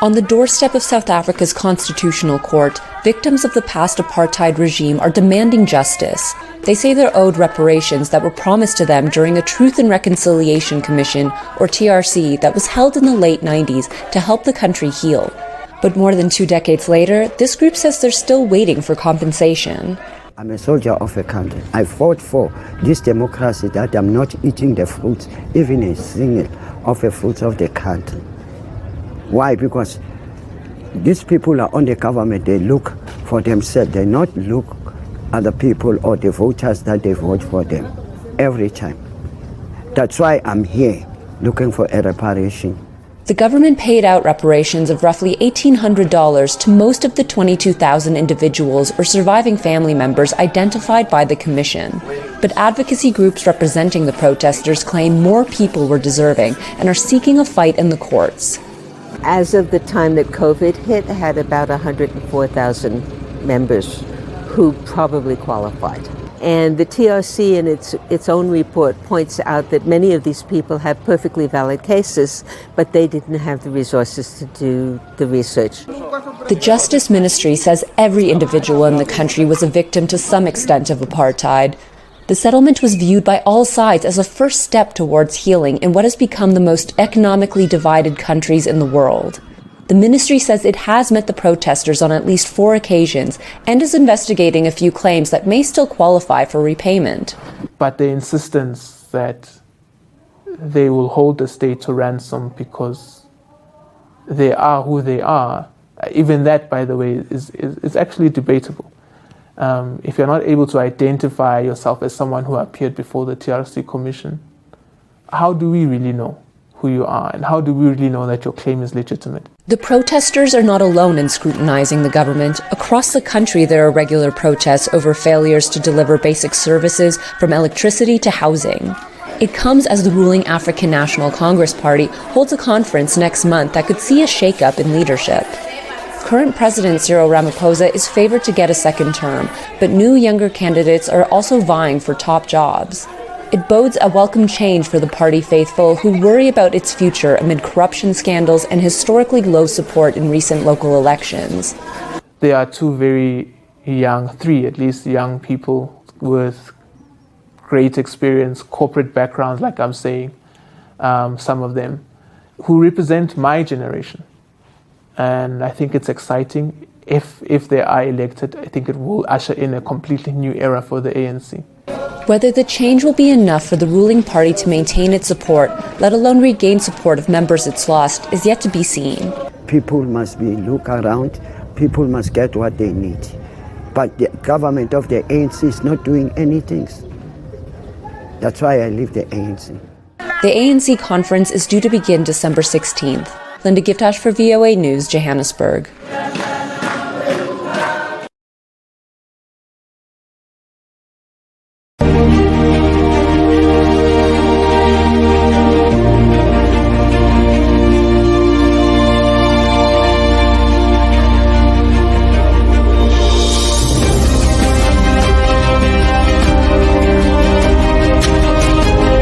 On the doorstep of South Africa's constitutional court, victims of the past apartheid regime are demanding justice. They say they're owed reparations that were promised to them during a Truth and Reconciliation Commission, or TRC, that was held in the late 90s to help the country heal. But more than 2 decades later, this group says they're still waiting for compensation. I'm a soldier of a country. I fought for this democracy, that I'm not eating the fruits, even a single of the fruits of the country. Why? Because these people are on the government, they look for themselves, they not look at the people or the voters that they vote for them every time. That's why I'm here looking for a reparation. The government paid out reparations of roughly $1,800 to most of the 22,000 individuals or surviving family members identified by the commission. But advocacy groups representing the protesters claim more people were deserving and are seeking a fight in the courts. As of the time that COVID hit, I had about 104,000 members who probably qualified. And the TRC in its own report points out that many of these people have perfectly valid cases, but they didn't have the resources to do the research. The Justice Ministry says every individual in the country was a victim to some extent of apartheid. The settlement was viewed by all sides as a first step towards healing in what has become the most economically divided countries in the world. The ministry says it has met the protesters on at least 4 occasions and is investigating a few claims that may still qualify for repayment. But the insistence that they will hold the state to ransom because they are who they are, even that, by the way, is actually debatable. If you're not able to identify yourself as someone who appeared before the TRC Commission, how do we really know who you are, and how do we really know that your claim is legitimate? The protesters are not alone in scrutinizing the government. Across the country, there are regular protests over failures to deliver basic services, from electricity to housing. It comes as the ruling African National Congress Party holds a conference next month that could see a shakeup in leadership. Current President Cyril Ramaphosa is favored to get a second term, but new younger candidates are also vying for top jobs. It bodes a welcome change for the party faithful who worry about its future amid corruption scandals and historically low support in recent local elections. There are 2 very young, 3 at least, young people with great experience, corporate backgrounds, like I'm saying, some of them, who represent my generation. And I think it's exciting. If they are elected, I think it will usher in a completely new era for the ANC. Whether the change will be enough for the ruling party to maintain its support, let alone regain support of members it's lost, is yet to be seen. People must look around, people must get what they need. But the government of the ANC is not doing anything. That's why I leave the ANC. The ANC conference is due to begin December 16th. Linda Giftash for VOA News, Johannesburg.